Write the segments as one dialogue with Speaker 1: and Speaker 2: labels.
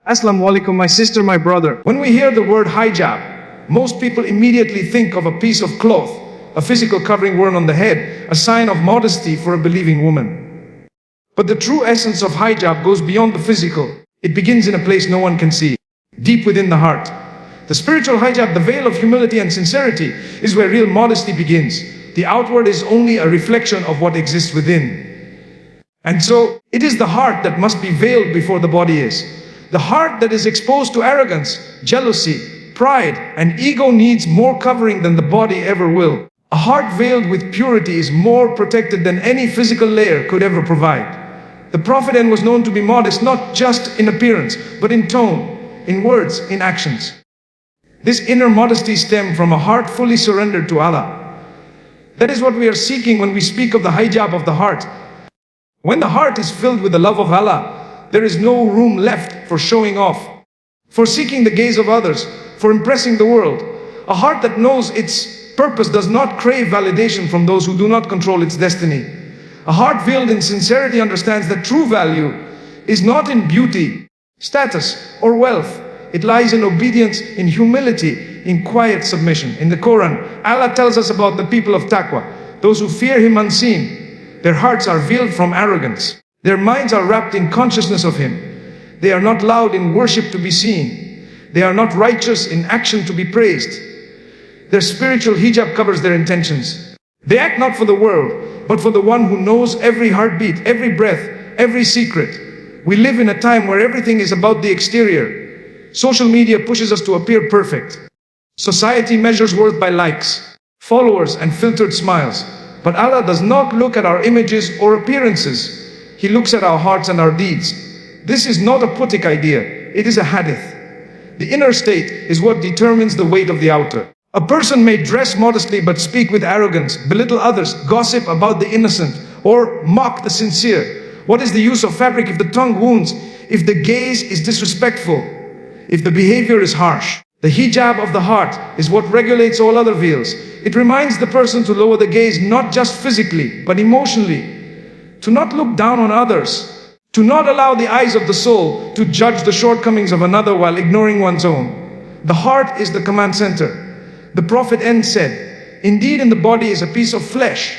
Speaker 1: Assalamu alaikum, my sister, my brother. When we hear the word hijab, most people immediately think of a piece of cloth, a physical covering worn on the head, a sign of modesty for a believing woman. But the true essence of hijab goes beyond the physical. It begins in a place no one can see, deep within the heart. The spiritual hijab, the veil of humility and sincerity, is where real modesty begins. The outward is only a reflection of what exists within. And so, it is the heart that must be veiled before the body is. The heart that is exposed to arrogance, jealousy, pride, and ego needs more covering than the body ever will. A heart veiled with purity is more protected than any physical layer could ever provide. The Prophet was known to be modest not just in appearance, but in tone, in words, in actions. This inner modesty stemmed from a heart fully surrendered to Allah. That is what we are seeking when we speak of the hijab of the heart. When the heart is filled with the love of Allah, there is no room left for showing off, for seeking the gaze of others, for impressing the world. A heart that knows its purpose does not crave validation from those who do not control its destiny. A heart veiled in sincerity understands that true value is not in beauty, status, or wealth. It lies in obedience, in humility, in quiet submission. In the Quran, Allah tells us about the people of taqwa, those who fear Him unseen. Their hearts are veiled from arrogance. Their minds are wrapped in consciousness of Him. They are not loud in worship to be seen. They are not righteous in action to be praised. Their spiritual hijab covers their intentions. They act not for the world, but for the one who knows every heartbeat, every breath, every secret. We live in a time where everything is about the exterior. Social media pushes us to appear perfect. Society measures worth by likes, followers, and filtered smiles. But Allah does not look at our images or appearances. He looks at our hearts and our deeds. This is not a putic idea, it is a hadith. The inner state is what determines the weight of the outer. A person may dress modestly but speak with arrogance, belittle others, gossip about the innocent, or mock the sincere. What is the use of fabric if the tongue wounds, if the gaze is disrespectful, if the behavior is harsh? The hijab of the heart is what regulates all other veils. It reminds the person to lower the gaze not just physically, but emotionally. To not look down on others, to not allow the eyes of the soul to judge the shortcomings of another while ignoring one's own. The heart is the command center. The Prophet said, "Indeed in the body is a piece of flesh.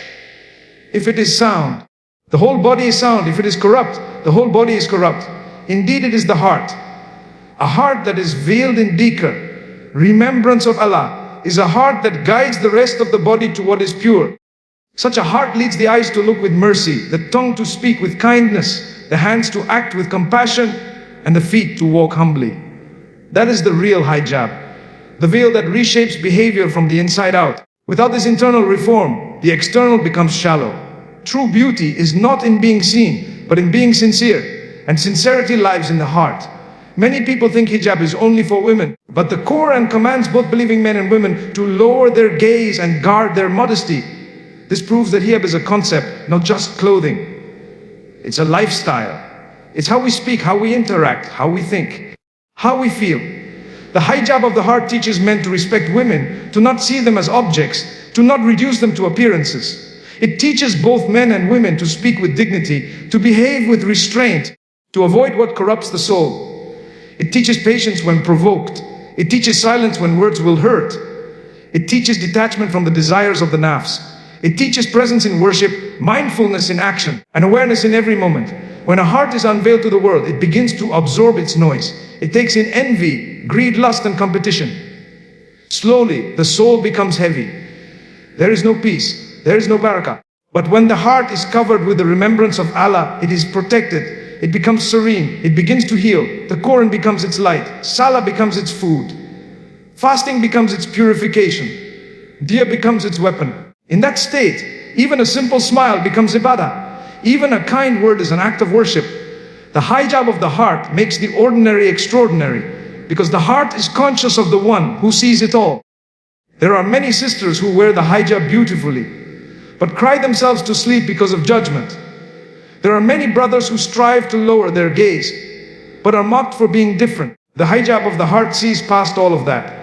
Speaker 1: If it is sound, the whole body is sound. If it is corrupt, the whole body is corrupt. Indeed it is the heart." A heart that is veiled in dhikr, remembrance of Allah, is a heart that guides the rest of the body to what is pure. Such a heart leads the eyes to look with mercy, the tongue to speak with kindness, the hands to act with compassion, and the feet to walk humbly. That is the real hijab, the veil that reshapes behavior from the inside out. Without this internal reform, the external becomes shallow. True beauty is not in being seen, but in being sincere, and sincerity lies in the heart. Many people think hijab is only for women, but the Quran commands both believing men and women to lower their gaze and guard their modesty. This proves that hijab is a concept, not just clothing. It's a lifestyle. It's how we speak, how we interact, how we think, how we feel. The hijab of the heart teaches men to respect women, to not see them as objects, to not reduce them to appearances. It teaches both men and women to speak with dignity, to behave with restraint, to avoid what corrupts the soul. It teaches patience when provoked. It teaches silence when words will hurt. It teaches detachment from the desires of the nafs. It teaches presence in worship, mindfulness in action, and awareness in every moment. When a heart is unveiled to the world, it begins to absorb its noise. It takes in envy, greed, lust, and competition. Slowly, the soul becomes heavy. There is no peace. There is no barakah. But when the heart is covered with the remembrance of Allah, it is protected. It becomes serene. It begins to heal. The Quran becomes its light. Salah becomes its food. Fasting becomes its purification. Dhikr becomes its weapon. In that state, even a simple smile becomes ibadah. Even a kind word is an act of worship. The hijab of the heart makes the ordinary extraordinary, because the heart is conscious of the one who sees it all. There are many sisters who wear the hijab beautifully, but cry themselves to sleep because of judgment. There are many brothers who strive to lower their gaze, but are mocked for being different. The hijab of the heart sees past all of that.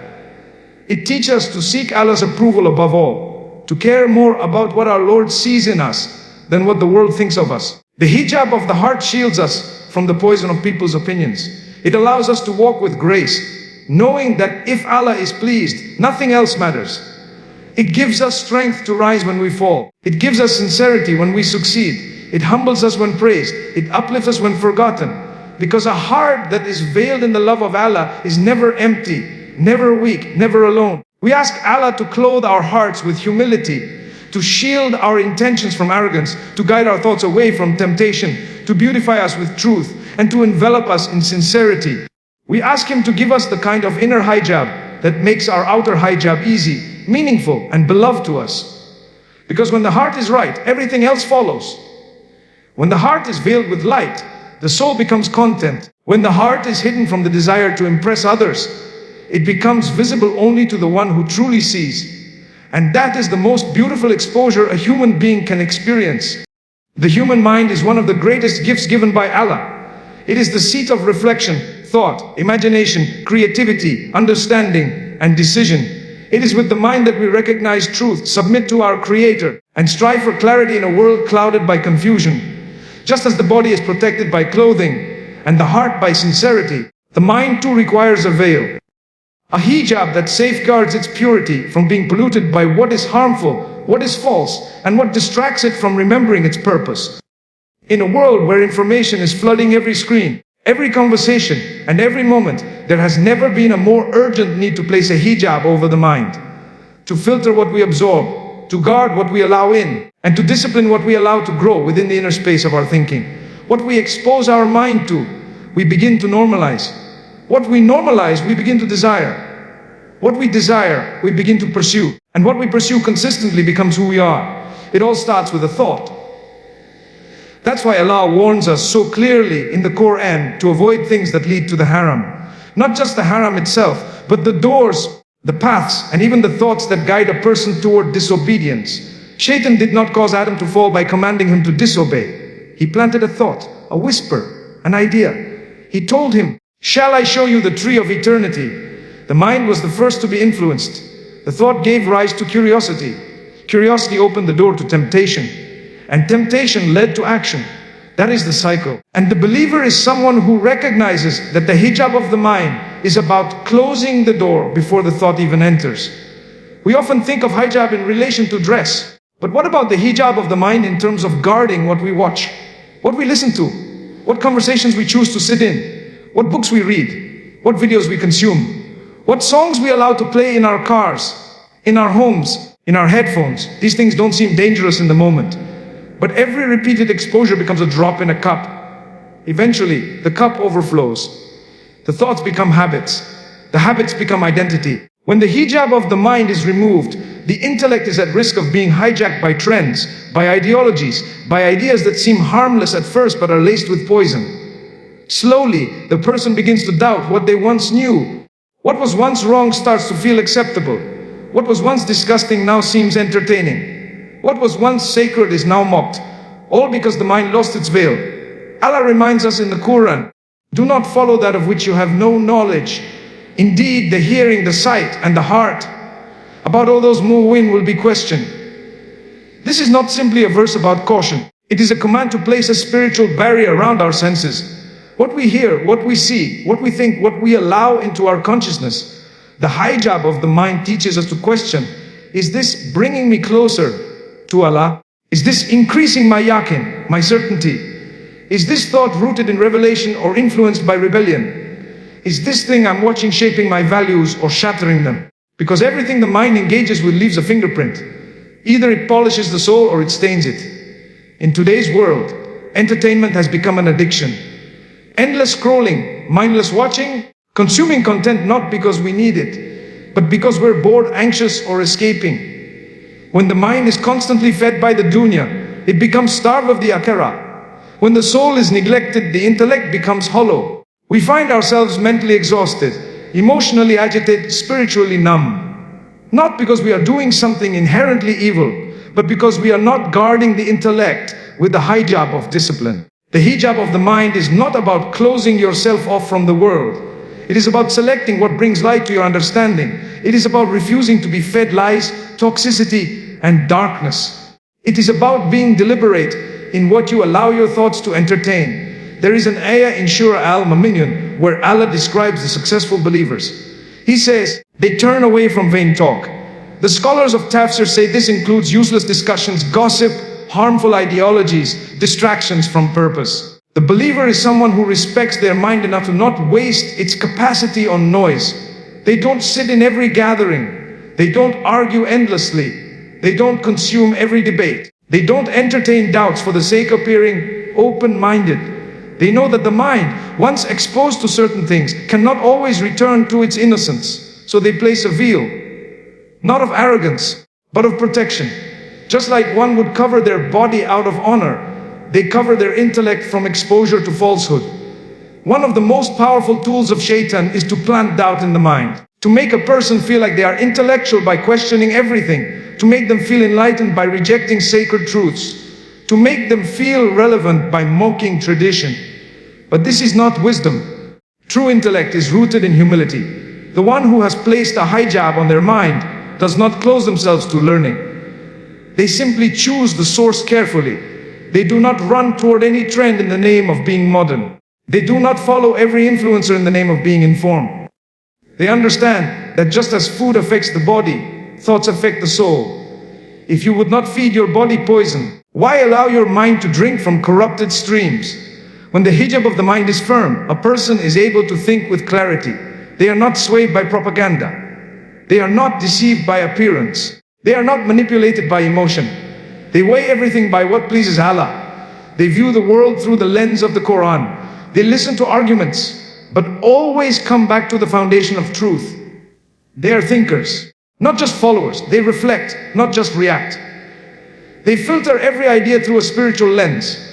Speaker 1: It teaches us to seek Allah's approval above all, to care more about what our Lord sees in us than what the world thinks of us. The hijab of the heart shields us from the poison of people's opinions. It allows us to walk with grace, knowing that if Allah is pleased, nothing else matters. It gives us strength to rise when we fall. It gives us sincerity when we succeed. It humbles us when praised. It uplifts us when forgotten. Because a heart that is veiled in the love of Allah is never empty, never weak, never alone. We ask Allah to clothe our hearts with humility, to shield our intentions from arrogance, to guide our thoughts away from temptation, to beautify us with truth, and to envelop us in sincerity. We ask Him to give us the kind of inner hijab that makes our outer hijab easy, meaningful, and beloved to us. Because when the heart is right, everything else follows. When the heart is veiled with light, the soul becomes content. When the heart is hidden from the desire to impress others, it becomes visible only to the one who truly sees. And that is the most beautiful exposure a human being can experience. The human mind is one of the greatest gifts given by Allah. It is the seat of reflection, thought, imagination, creativity, understanding, and decision. It is with the mind that we recognize truth, submit to our Creator, and strive for clarity in a world clouded by confusion. Just as the body is protected by clothing, and the heart by sincerity, the mind too requires a veil. A hijab that safeguards its purity from being polluted by what is harmful, what is false, and what distracts it from remembering its purpose. In a world where information is flooding every screen, every conversation, and every moment, there has never been a more urgent need to place a hijab over the mind, to filter what we absorb, to guard what we allow in, and to discipline what we allow to grow within the inner space of our thinking. What we expose our mind to, we begin to normalize. What we normalize, we begin to desire. What we desire, we begin to pursue. And what we pursue consistently becomes who we are. It all starts with a thought. That's why Allah warns us so clearly in the Quran to avoid things that lead to the haram. Not just the haram itself, but the doors, the paths, and even the thoughts that guide a person toward disobedience. Shaitan did not cause Adam to fall by commanding him to disobey. He planted a thought, a whisper, an idea. He told him, "Shall I show you the tree of eternity?" The mind was the first to be influenced. The thought gave rise to curiosity. Curiosity opened the door to temptation. And temptation led to action. That is the cycle. And the believer is someone who recognizes that the hijab of the mind is about closing the door before the thought even enters. We often think of hijab in relation to dress. But what about the hijab of the mind in terms of guarding what we watch, what we listen to, what conversations we choose to sit in, what books we read, what videos we consume, what songs we allow to play in our cars, in our homes, in our headphones? These things don't seem dangerous in the moment. But every repeated exposure becomes a drop in a cup. Eventually, the cup overflows. The thoughts become habits. The habits become identity. When the hijab of the mind is removed, the intellect is at risk of being hijacked by trends, by ideologies, by ideas that seem harmless at first but are laced with poison. Slowly, the person begins to doubt what they once knew. What was once wrong starts to feel acceptable. What was once disgusting now seems entertaining. What was once sacred is now mocked. All because the mind lost its veil. Allah reminds us in the Quran, "Do not follow that of which you have no knowledge. Indeed, the hearing, the sight, and the heart, about all those mu'min will be questioned." This is not simply a verse about caution. It is a command to place a spiritual barrier around our senses. What we hear, what we see, what we think, what we allow into our consciousness. The hijab of the mind teaches us to question, is this bringing me closer to Allah? Is this increasing my yaqeen, my certainty? Is this thought rooted in revelation or influenced by rebellion? Is this thing I'm watching shaping my values or shattering them? Because everything the mind engages with leaves a fingerprint. Either it polishes the soul or it stains it. In today's world, entertainment has become an addiction. Endless scrolling, mindless watching, consuming content not because we need it, but because we're bored, anxious, or escaping. When the mind is constantly fed by the dunya, it becomes starved of the akhirah. When the soul is neglected, the intellect becomes hollow. We find ourselves mentally exhausted, emotionally agitated, spiritually numb. Not because we are doing something inherently evil, but because we are not guarding the intellect with the hijab of discipline. The hijab of the mind is not about closing yourself off from the world. It is about selecting what brings light to your understanding. It is about refusing to be fed lies, toxicity, and darkness. It is about being deliberate in what you allow your thoughts to entertain. There is an ayah in Surah Al-Mu'minun where Allah describes the successful believers. He says, they turn away from vain talk. The scholars of tafsir say this includes useless discussions, gossip, harmful ideologies, distractions from purpose. The believer is someone who respects their mind enough to not waste its capacity on noise. They don't sit in every gathering. They don't argue endlessly. They don't consume every debate. They don't entertain doubts for the sake of appearing open-minded. They know that the mind, once exposed to certain things, cannot always return to its innocence. So they place a veil, not of arrogance, but of protection. Just like one would cover their body out of honor, they cover their intellect from exposure to falsehood. One of the most powerful tools of shaitan is to plant doubt in the mind, to make a person feel like they are intellectual by questioning everything, to make them feel enlightened by rejecting sacred truths, to make them feel relevant by mocking tradition. But this is not wisdom. True intellect is rooted in humility. The one who has placed a hijab on their mind does not close themselves to learning. They simply choose the source carefully. They do not run toward any trend in the name of being modern. They do not follow every influencer in the name of being informed. They understand that just as food affects the body, thoughts affect the soul. If you would not feed your body poison, why allow your mind to drink from corrupted streams? When the hijab of the mind is firm, a person is able to think with clarity. They are not swayed by propaganda. They are not deceived by appearance. They are not manipulated by emotion. They weigh everything by what pleases Allah. They view the world through the lens of the Quran. They listen to arguments, but always come back to the foundation of truth. They are thinkers, not just followers. They reflect, not just react. They filter every idea through a spiritual lens.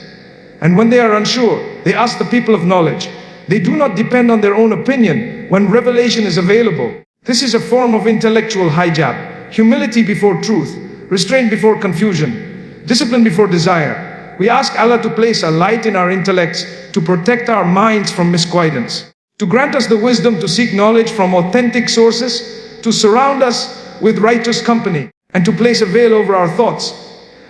Speaker 1: And when they are unsure, they ask the people of knowledge. They do not depend on their own opinion when revelation is available. This is a form of intellectual hijab. Humility before truth, restraint before confusion, discipline before desire. We ask Allah to place a light in our intellects, to protect our minds from misguidance, to grant us the wisdom to seek knowledge from authentic sources, to surround us with righteous company, and to place a veil over our thoughts,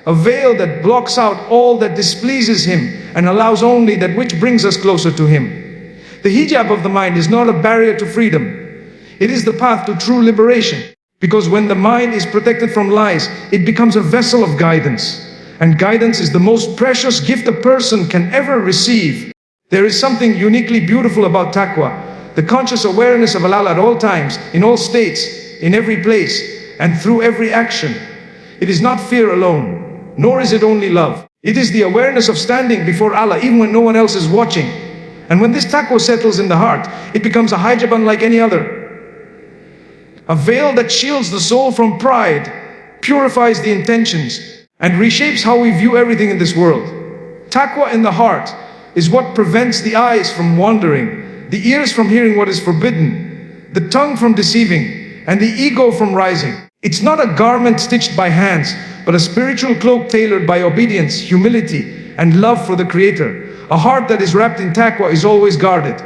Speaker 1: a veil that blocks out all that displeases Him and allows only that which brings us closer to Him. The hijab of the mind is not a barrier to freedom. It is the path to true liberation. Because when the mind is protected from lies, it becomes a vessel of guidance. And guidance is the most precious gift a person can ever receive. There is something uniquely beautiful about taqwa, the conscious awareness of Allah at all times, in all states, in every place, and through every action. It is not fear alone, nor is it only love. It is the awareness of standing before Allah even when no one else is watching. And when this taqwa settles in the heart, it becomes a hijab unlike any other. A veil that shields the soul from pride, purifies the intentions, and reshapes how we view everything in this world. Taqwa in the heart is what prevents the eyes from wandering, the ears from hearing what is forbidden, the tongue from deceiving, and the ego from rising. It's not a garment stitched by hands, but a spiritual cloak tailored by obedience, humility, and love for the Creator. A heart that is wrapped in taqwa is always guarded.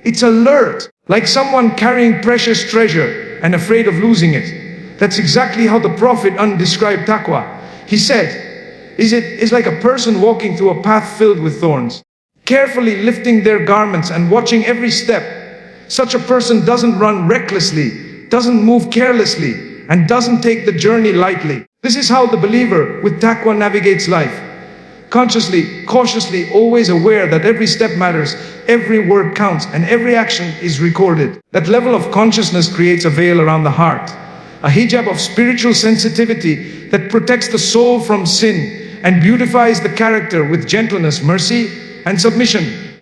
Speaker 1: It's alert, like someone carrying precious treasure and afraid of losing it. That's exactly how the Prophet described taqwa. He said, it's like a person walking through a path filled with thorns, carefully lifting their garments and watching every step. Such a person doesn't run recklessly, doesn't move carelessly, and doesn't take the journey lightly. This is how the believer with taqwa navigates life. Consciously, cautiously, always aware that every step matters, every word counts, and every action is recorded. That level of consciousness creates a veil around the heart, a hijab of spiritual sensitivity that protects the soul from sin and beautifies the character with gentleness, mercy, and submission.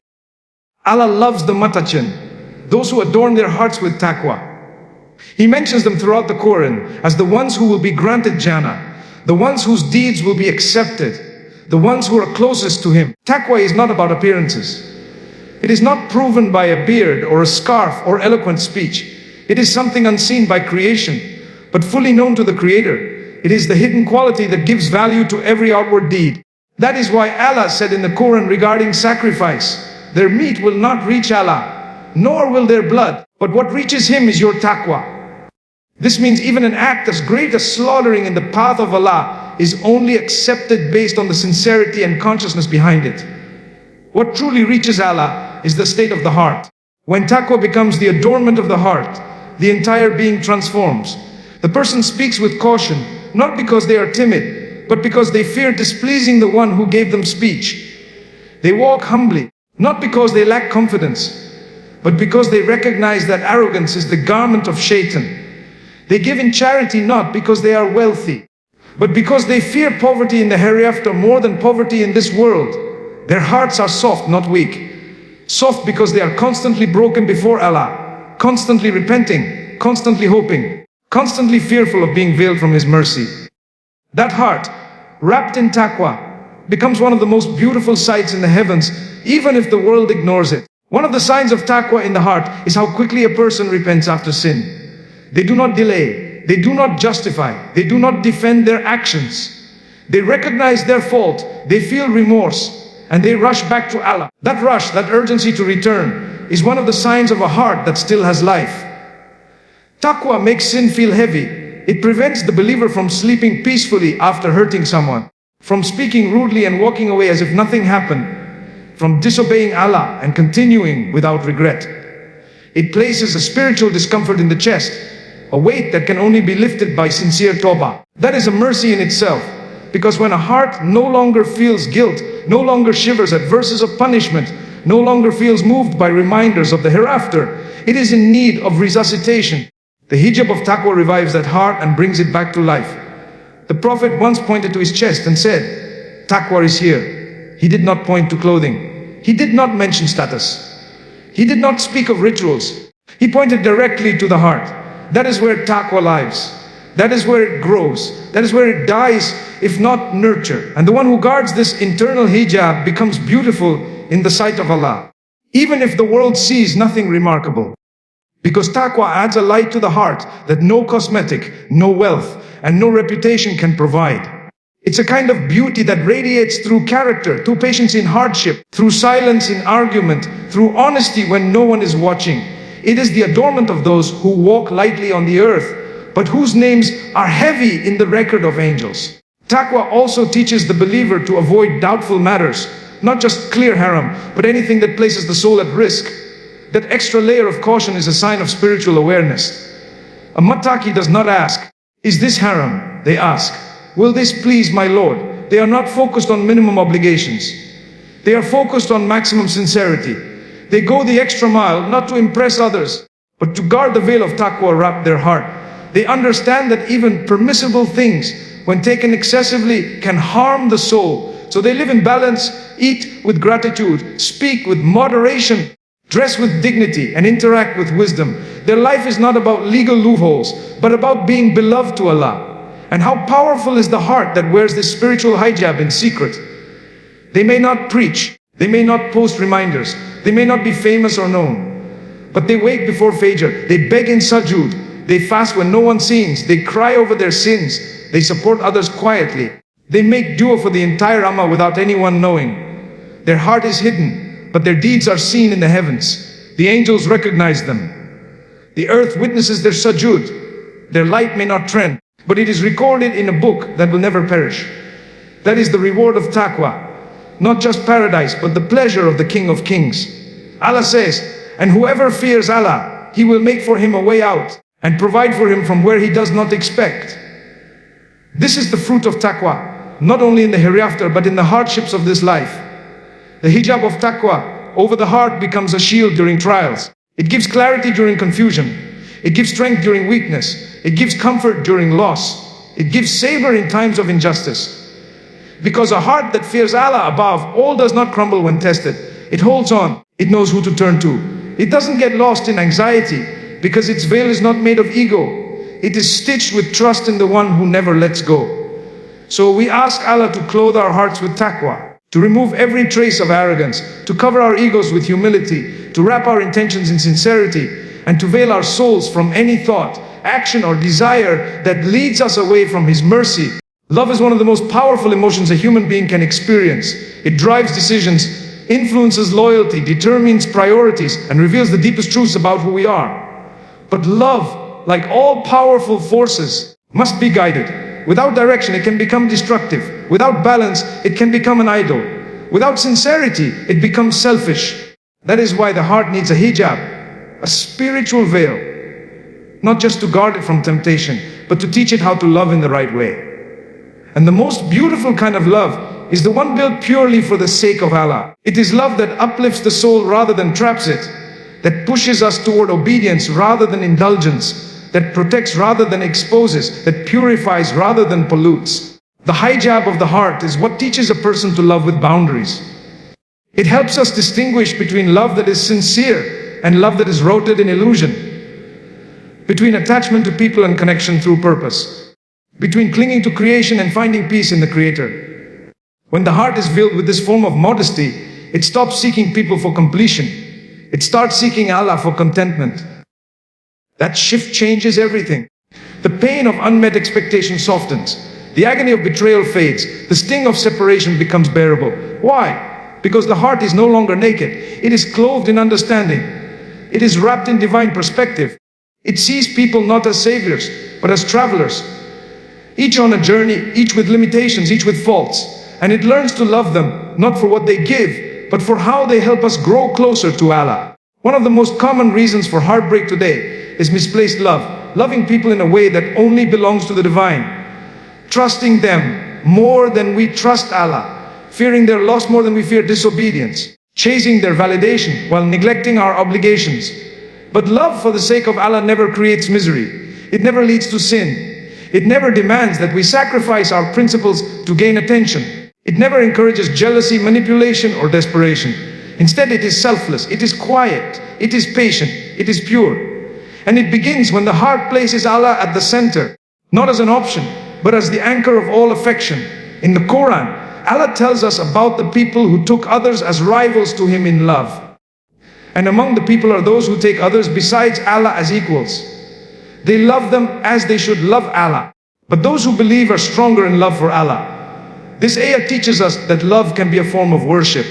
Speaker 1: Allah loves the muttaqin, those who adorn their hearts with taqwa. He mentions them throughout the Quran as the ones who will be granted Jannah, the ones whose deeds will be accepted, the ones who are closest to Him. Taqwa is not about appearances. It is not proven by a beard or a scarf or eloquent speech. It is something unseen by creation, but fully known to the Creator. It is the hidden quality that gives value to every outward deed. That is why Allah said in the Quran regarding sacrifice, their meat will not reach Allah, nor will their blood, but what reaches Him is your taqwa. This means even an act as great as slaughtering in the path of Allah is only accepted based on the sincerity and consciousness behind it. What truly reaches Allah is the state of the heart. When taqwa becomes the adornment of the heart, the entire being transforms. The person speaks with caution, not because they are timid, but because they fear displeasing the one who gave them speech. They walk humbly, not because they lack confidence, but because they recognize that arrogance is the garment of Shaitan. They give in charity not because they are wealthy, but because they fear poverty in the hereafter more than poverty in this world. Their hearts are soft, not weak. Soft because they are constantly broken before Allah, constantly repenting, constantly hoping, constantly fearful of being veiled from His mercy. That heart, wrapped in taqwa, becomes one of the most beautiful sights in the heavens, even if the world ignores it. One of the signs of taqwa in the heart is how quickly a person repents after sin. They do not delay, they do not justify, they do not defend their actions. They recognize their fault, they feel remorse, and they rush back to Allah. That rush, that urgency to return, is one of the signs of a heart that still has life. Taqwa makes sin feel heavy. It prevents the believer from sleeping peacefully after hurting someone, from speaking rudely and walking away as if nothing happened, from disobeying Allah and continuing without regret. It places a spiritual discomfort in the chest, a weight that can only be lifted by sincere tawbah. That is a mercy in itself, because when a heart no longer feels guilt, no longer shivers at verses of punishment, no longer feels moved by reminders of the hereafter, it is in need of resuscitation. The hijab of taqwa revives that heart and brings it back to life. The Prophet once pointed to his chest and said, "Taqwa is here." He did not point to clothing. He did not mention status. He did not speak of rituals. He pointed directly to the heart. That is where taqwa lives. That is where it grows. That is where it dies, if not nurtured. And the one who guards this internal hijab becomes beautiful in the sight of Allah, even if the world sees nothing remarkable. Because taqwa adds a light to the heart that no cosmetic, no wealth, and no reputation can provide. It's a kind of beauty that radiates through character, through patience in hardship, through silence in argument, through honesty when no one is watching. It is the adornment of those who walk lightly on the earth, but whose names are heavy in the record of angels. Taqwa also teaches the believer to avoid doubtful matters, not just clear haram, but anything that places the soul at risk. That extra layer of caution is a sign of spiritual awareness. A muttaqi does not ask, "Is this haram?" They ask, "Will this please my Lord?" They are not focused on minimum obligations. They are focused on maximum sincerity. They go the extra mile, not to impress others, but to guard the veil of taqwa wrap their heart. They understand that even permissible things, when taken excessively, can harm the soul. So they live in balance, eat with gratitude, speak with moderation, dress with dignity, and interact with wisdom. Their life is not about legal loopholes, but about being beloved to Allah. And how powerful is the heart that wears this spiritual hijab in secret. They may not preach, they may not post reminders, they may not be famous or known, but they wake before Fajr, they beg in sujood, they fast when no one sees, they cry over their sins, they support others quietly, they make dua for the entire ummah without anyone knowing. Their heart is hidden, but their deeds are seen in the heavens. The angels recognize them. The earth witnesses their sujood. Their light may not trend, but it is recorded in a book that will never perish. That is the reward of taqwa. Not just paradise, but the pleasure of the King of Kings. Allah says, "And whoever fears Allah, He will make for him a way out, and provide for him from where he does not expect." This is the fruit of taqwa, not only in the hereafter, but in the hardships of this life. The hijab of taqwa over the heart becomes a shield during trials. It gives clarity during confusion. It gives strength during weakness. It gives comfort during loss. It gives savor in times of injustice. Because a heart that fears Allah above all does not crumble when tested. It holds on. It knows who to turn to. It doesn't get lost in anxiety because its veil is not made of ego. It is stitched with trust in the one who never lets go. So we ask Allah to clothe our hearts with taqwa, to remove every trace of arrogance, to cover our egos with humility, to wrap our intentions in sincerity, and to veil our souls from any thought, action, or desire that leads us away from His mercy. Love is one of the most powerful emotions a human being can experience. It drives decisions, influences loyalty, determines priorities, and reveals the deepest truths about who we are. But love, like all powerful forces, must be guided. Without direction, it can become destructive. Without balance, it can become an idol. Without sincerity, it becomes selfish. That is why the heart needs a hijab, a spiritual veil, not just to guard it from temptation, but to teach it how to love in the right way. And the most beautiful kind of love is the one built purely for the sake of Allah. It is love that uplifts the soul rather than traps it, that pushes us toward obedience rather than indulgence, that protects rather than exposes, that purifies rather than pollutes. The hijab of the heart is what teaches a person to love with boundaries. It helps us distinguish between love that is sincere and love that is rooted in illusion, between attachment to people and connection through purpose, between clinging to creation and finding peace in the Creator. When the heart is filled with this form of modesty, it stops seeking people for completion. It starts seeking Allah for contentment. That shift changes everything. The pain of unmet expectation softens. The agony of betrayal fades. The sting of separation becomes bearable. Why? Because the heart is no longer naked. It is clothed in understanding. It is wrapped in divine perspective. It sees people not as saviors, but as travelers. Each on a journey, each with limitations, each with faults. And it learns to love them, not for what they give, but for how they help us grow closer to Allah. One of the most common reasons for heartbreak today is misplaced love. Loving people in a way that only belongs to the divine. Trusting them more than we trust Allah. Fearing their loss more than we fear disobedience. Chasing their validation while neglecting our obligations. But love for the sake of Allah never creates misery. It never leads to sin. It never demands that we sacrifice our principles to gain attention. It never encourages jealousy, manipulation, or desperation. Instead, it is selfless, it is quiet, it is patient, it is pure. And it begins when the heart places Allah at the center, not as an option, but as the anchor of all affection. In the Quran, Allah tells us about the people who took others as rivals to Him in love. And among the people are those who take others besides Allah as equals. They love them as they should love Allah. But those who believe are stronger in love for Allah. This ayah teaches us that love can be a form of worship.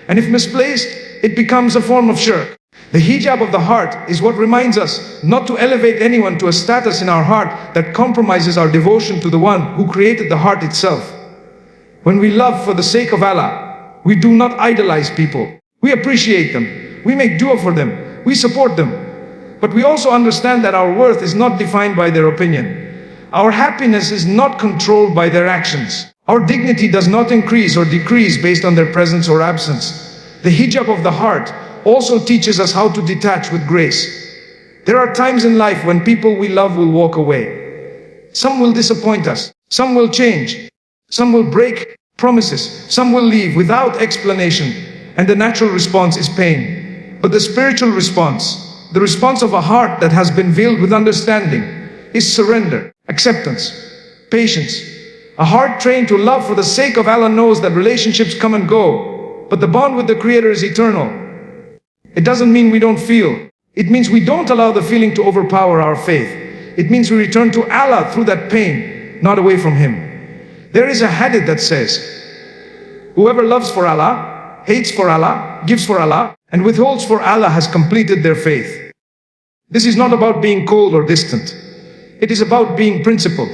Speaker 1: And if misplaced, it becomes a form of shirk. The hijab of the heart is what reminds us not to elevate anyone to a status in our heart that compromises our devotion to the one who created the heart itself. When we love for the sake of Allah, we do not idolize people. We appreciate them. We make dua for them. We support them. But we also understand that our worth is not defined by their opinion. Our happiness is not controlled by their actions. Our dignity does not increase or decrease based on their presence or absence. The hijab of the heart also teaches us how to detach with grace. There are times in life when people we love will walk away. Some will disappoint us. Some will change. Some will break promises. Some will leave without explanation. And the natural response is pain. But the spiritual response, the response of a heart that has been veiled with understanding, is surrender, acceptance, patience. A heart trained to love for the sake of Allah knows that relationships come and go, but the bond with the Creator is eternal. It doesn't mean we don't feel. It means we don't allow the feeling to overpower our faith. It means we return to Allah through that pain, not away from Him. There is a hadith that says, whoever loves for Allah, hates for Allah, gives for Allah, and withholds for Allah has completed their faith. This is not about being cold or distant. It is about being principled.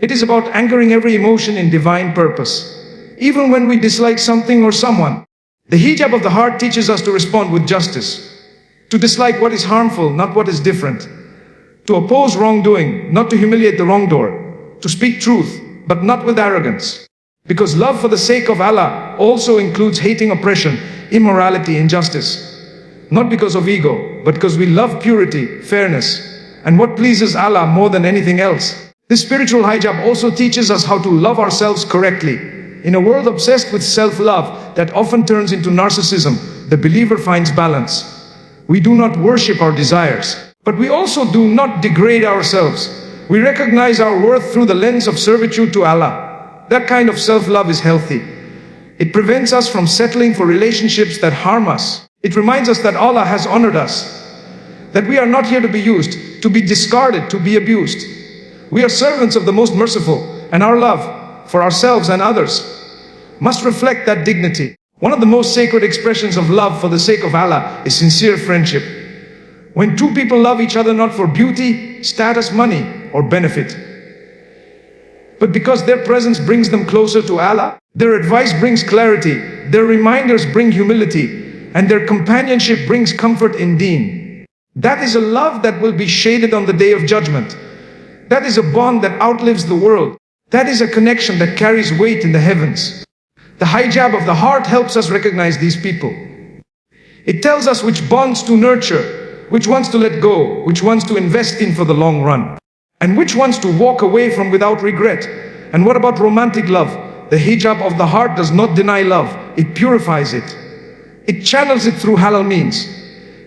Speaker 1: It is about anchoring every emotion in divine purpose, even when we dislike something or someone. The hijab of the heart teaches us to respond with justice, to dislike what is harmful, not what is different, to oppose wrongdoing, not to humiliate the wrongdoer, to speak truth, but not with arrogance. Because love for the sake of Allah also includes hating oppression, immorality, injustice. Not because of ego, but because we love purity, fairness, and what pleases Allah more than anything else. This spiritual hijab also teaches us how to love ourselves correctly. In a world obsessed with self-love that often turns into narcissism, the believer finds balance. We do not worship our desires, but we also do not degrade ourselves. We recognize our worth through the lens of servitude to Allah. That kind of self-love is healthy. It prevents us from settling for relationships that harm us. It reminds us that Allah has honored us, that we are not here to be used, to be discarded, to be abused. We are servants of the Most Merciful, and our love for ourselves and others must reflect that dignity. One of the most sacred expressions of love for the sake of Allah is sincere friendship. When two people love each other not for beauty, status, money, or benefit, but because their presence brings them closer to Allah, their advice brings clarity, their reminders bring humility, and their companionship brings comfort in deen. That is a love that will be shaded on the day of judgment. That is a bond that outlives the world. That is a connection that carries weight in the heavens. The hijab of the heart helps us recognize these people. It tells us which bonds to nurture, which ones to let go, which ones to invest in for the long run, and which ones to walk away from without regret. And what about romantic love? The hijab of the heart does not deny love, it purifies it. It channels it through halal means.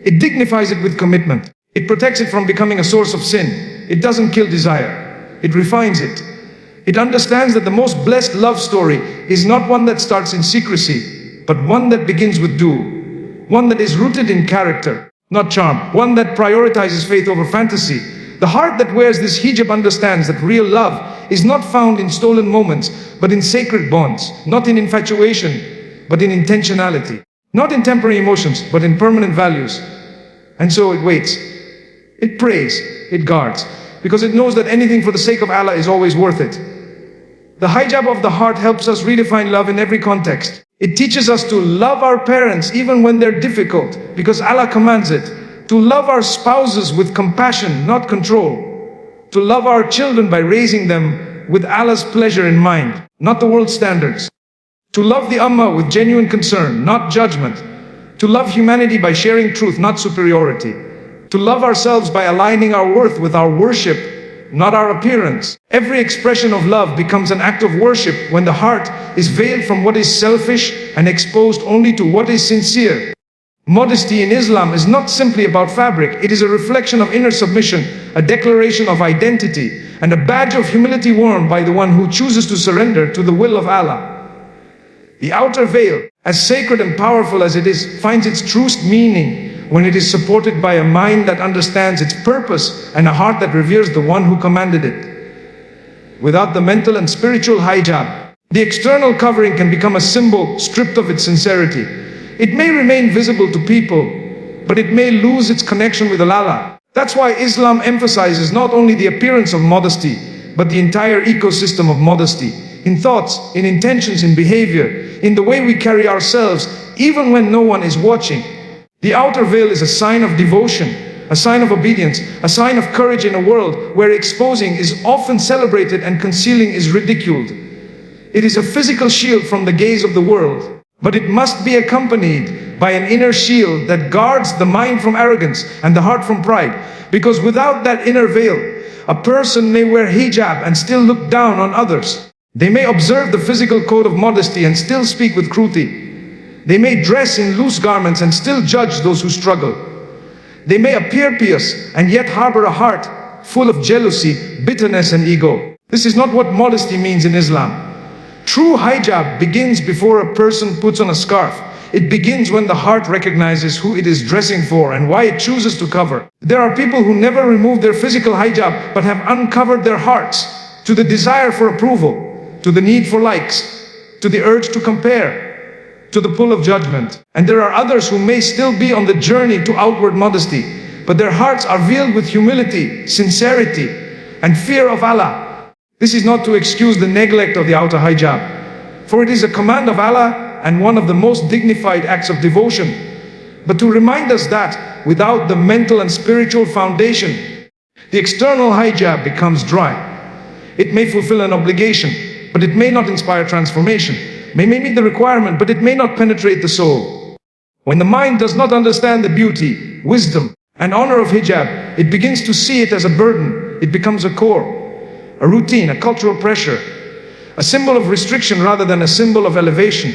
Speaker 1: It dignifies it with commitment. It protects it from becoming a source of sin. It doesn't kill desire. It refines it. It understands that the most blessed love story is not one that starts in secrecy, but one that begins with due. One that is rooted in character, not charm. One that prioritizes faith over fantasy. The heart that wears this hijab understands that real love is not found in stolen moments, but in sacred bonds. Not in infatuation, but in intentionality. Not in temporary emotions, but in permanent values. And so it waits. It prays. It guards. Because it knows that anything for the sake of Allah is always worth it. The hijab of the heart helps us redefine love in every context. It teaches us to love our parents even when they're difficult, because Allah commands it. To love our spouses with compassion, not control. To love our children by raising them with Allah's pleasure in mind, not the world's standards. To love the ummah with genuine concern, not judgment. To love humanity by sharing truth, not superiority. To love ourselves by aligning our worth with our worship, not our appearance. Every expression of love becomes an act of worship when the heart is veiled from what is selfish and exposed only to what is sincere. Modesty in Islam is not simply about fabric. It is a reflection of inner submission, a declaration of identity, and a badge of humility worn by the one who chooses to surrender to the will of Allah. The outer veil, as sacred and powerful as it is, finds its truest meaning when it is supported by a mind that understands its purpose and a heart that reveres the one who commanded it. Without the mental and spiritual hijab, the external covering can become a symbol stripped of its sincerity. It may remain visible to people, but it may lose its connection with Allah. That's why Islam emphasizes not only the appearance of modesty, but the entire ecosystem of modesty. In thoughts, in intentions, in behavior, in the way we carry ourselves, even when no one is watching. The outer veil is a sign of devotion, a sign of obedience, a sign of courage in a world where exposing is often celebrated and concealing is ridiculed. It is a physical shield from the gaze of the world, but it must be accompanied by an inner shield that guards the mind from arrogance and the heart from pride. Because without that inner veil, a person may wear hijab and still look down on others. They may observe the physical code of modesty and still speak with cruelty. They may dress in loose garments and still judge those who struggle. They may appear pious and yet harbor a heart full of jealousy, bitterness and ego. This is not what modesty means in Islam. True hijab begins before a person puts on a scarf. It begins when the heart recognizes who it is dressing for and why it chooses to cover. There are people who never remove their physical hijab but have uncovered their hearts to the desire for approval, to the need for likes, to the urge to compare, to the pull of judgment. And there are others who may still be on the journey to outward modesty, but their hearts are veiled with humility, sincerity, and fear of Allah. This is not to excuse the neglect of the outer hijab, for it is a command of Allah and one of the most dignified acts of devotion, but to remind us that without the mental and spiritual foundation, the external hijab becomes dry. It may fulfill an obligation, but it may not inspire transformation. May meet the requirement, but it may not penetrate the soul. When the mind does not understand the beauty, wisdom, and honor of hijab, it begins to see it as a burden. It becomes a core, a routine, a cultural pressure, a symbol of restriction rather than a symbol of elevation.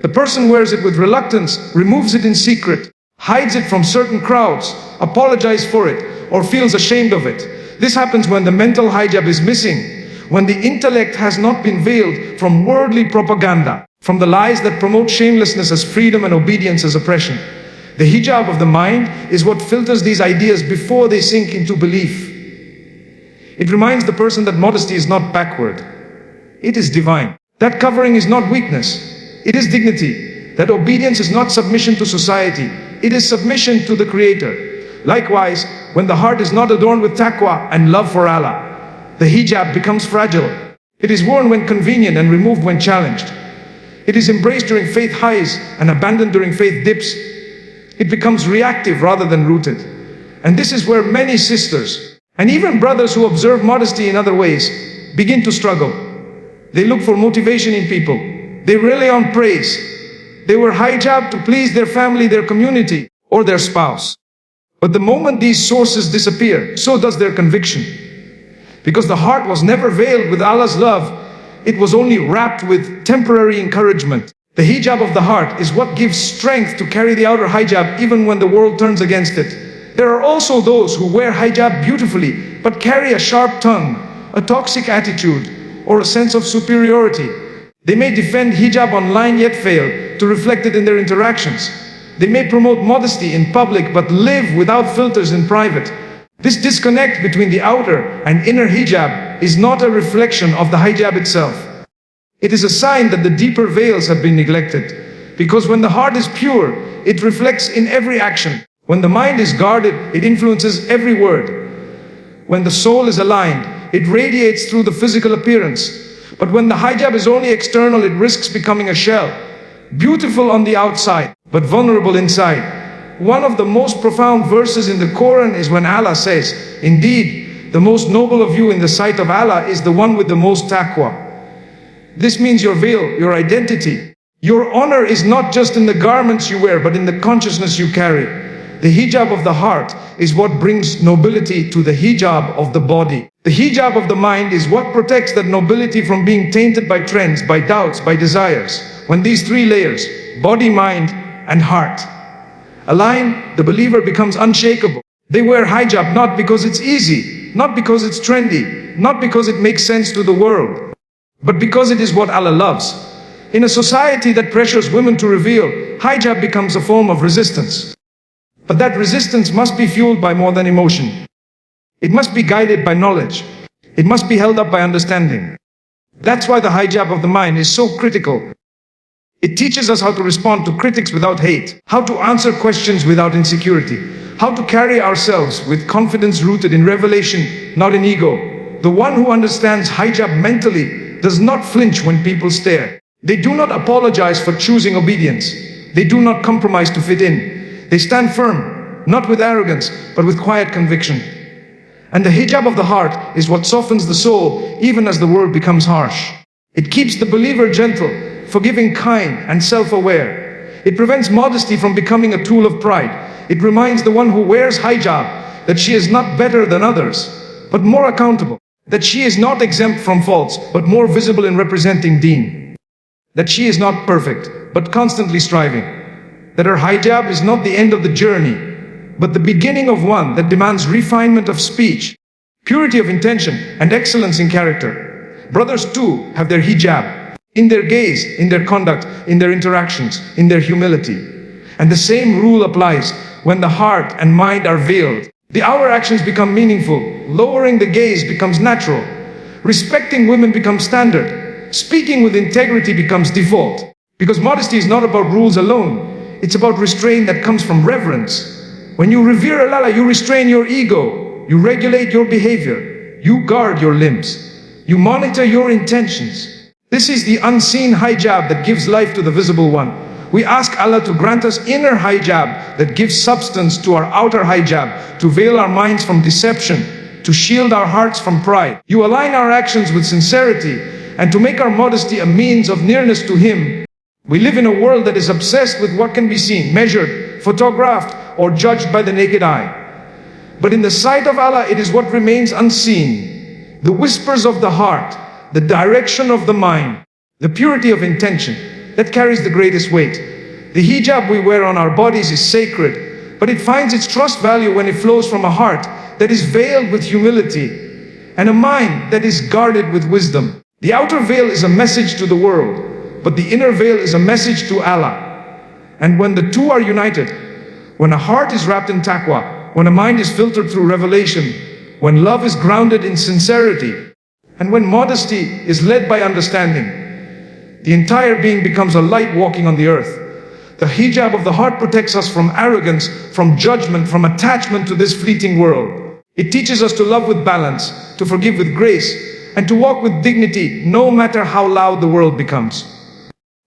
Speaker 1: The person wears it with reluctance, removes it in secret, hides it from certain crowds, apologizes for it, or feels ashamed of it. This happens when the mental hijab is missing, when the intellect has not been veiled from worldly propaganda, from the lies that promote shamelessness as freedom and obedience as oppression. The hijab of the mind is what filters these ideas before they sink into belief. It reminds the person that modesty is not backward. It is divine. That covering is not weakness. It is dignity. That obedience is not submission to society. It is submission to the Creator. Likewise, when the heart is not adorned with taqwa and love for Allah, the hijab becomes fragile. It is worn when convenient and removed when challenged. It is embraced during faith highs and abandoned during faith dips. It becomes reactive rather than rooted. And this is where many sisters, and even brothers who observe modesty in other ways, begin to struggle. They look for motivation in people. They rely on praise. They wear hijab to please their family, their community, or their spouse. But the moment these sources disappear, so does their conviction. Because the heart was never veiled with Allah's love, it was only wrapped with temporary encouragement. The hijab of the heart is what gives strength to carry the outer hijab even when the world turns against it. There are also those who wear hijab beautifully, but carry a sharp tongue, a toxic attitude, or a sense of superiority. They may defend hijab online yet fail to reflect it in their interactions. They may promote modesty in public but live without filters in private. This disconnect between the outer and inner hijab is not a reflection of the hijab itself. It is a sign that the deeper veils have been neglected. Because when the heart is pure, it reflects in every action. When the mind is guarded, it influences every word. When the soul is aligned, it radiates through the physical appearance. But when the hijab is only external, it risks becoming a shell. Beautiful on the outside, but vulnerable inside. One of the most profound verses in the Quran is when Allah says, "Indeed, the most noble of you in the sight of Allah is the one with the most taqwa." This means your veil, your identity. Your honor is not just in the garments you wear, but in the consciousness you carry. The hijab of the heart is what brings nobility to the hijab of the body. The hijab of the mind is what protects that nobility from being tainted by trends, by doubts, by desires. When these three layers, body, mind, and heart, align, the believer becomes unshakable. They wear hijab not because it's easy, not because it's trendy, not because it makes sense to the world, but because it is what Allah loves. In a society that pressures women to reveal, hijab becomes a form of resistance. But that resistance must be fueled by more than emotion. It must be guided by knowledge. It must be held up by understanding. That's why the hijab of the mind is so critical. It teaches us how to respond to critics without hate, how to answer questions without insecurity, how to carry ourselves with confidence rooted in revelation, not in ego. The one who understands hijab mentally does not flinch when people stare. They do not apologize for choosing obedience. They do not compromise to fit in. They stand firm, not with arrogance, but with quiet conviction. And the hijab of the heart is what softens the soul even as the world becomes harsh. It keeps the believer gentle, forgiving, kind, and self-aware. It prevents modesty from becoming a tool of pride. It reminds the one who wears hijab that she is not better than others, but more accountable. That she is not exempt from faults, but more visible in representing deen. That she is not perfect, but constantly striving. That her hijab is not the end of the journey, but the beginning of one that demands refinement of speech, purity of intention, and excellence in character. Brothers too have their hijab, in their gaze, in their conduct, in their interactions, in their humility. And the same rule applies when the heart and mind are veiled. The outer actions become meaningful, lowering the gaze becomes natural, respecting women becomes standard, speaking with integrity becomes default. Because modesty is not about rules alone. It's about restraint that comes from reverence. When you revere Allah, you restrain your ego. You regulate your behavior. You guard your limbs. You monitor your intentions. This is the unseen hijab that gives life to the visible one. We ask Allah to grant us inner hijab that gives substance to our outer hijab, to veil our minds from deception, to shield our hearts from pride. You align our actions with sincerity, and to make our modesty a means of nearness to Him. We live in a world that is obsessed with what can be seen, measured, photographed, or judged by the naked eye. But in the sight of Allah, it is what remains unseen. The whispers of the heart, the direction of the mind, the purity of intention, that carries the greatest weight. The hijab we wear on our bodies is sacred, but it finds its trust value when it flows from a heart that is veiled with humility, and a mind that is guarded with wisdom. The outer veil is a message to the world, but the inner veil is a message to Allah. And when the two are united, when a heart is wrapped in taqwa, when a mind is filtered through revelation, when love is grounded in sincerity, and when modesty is led by understanding, the entire being becomes a light walking on the earth. The hijab of the heart protects us from arrogance, from judgment, from attachment to this fleeting world. It teaches us to love with balance, to forgive with grace, and to walk with dignity, no matter how loud the world becomes.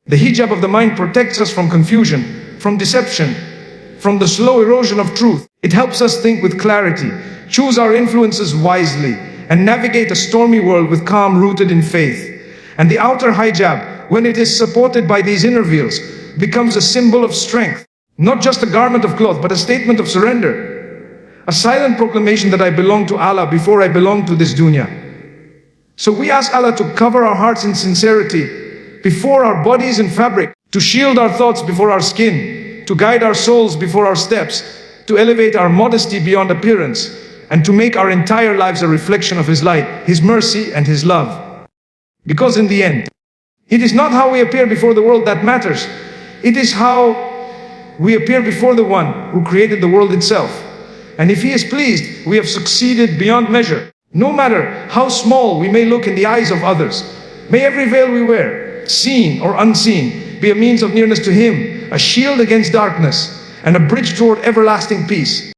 Speaker 1: The hijab of the mind protects us from confusion, from deception, from the slow erosion of truth. It helps us think with clarity, choose our influences wisely, and navigate a stormy world with calm rooted in faith. And the outer hijab, when it is supported by these inner veils, becomes a symbol of strength. Not just a garment of cloth, but a statement of surrender. A silent proclamation that I belong to Allah before I belong to this dunya. So we ask Allah to cover our hearts in sincerity before our bodies in fabric, to shield our thoughts before our skin, to guide our souls before our steps, to elevate our modesty beyond appearance, and to make our entire lives a reflection of His light, His mercy, and His love. Because in the end, it is not how we appear before the world that matters. It is how we appear before the one who created the world itself. And if He is pleased, we have succeeded beyond measure. No matter how small we may look in the eyes of others, may every veil we wear, seen or unseen, be a means of nearness to Him, a shield against darkness, and a bridge toward everlasting peace.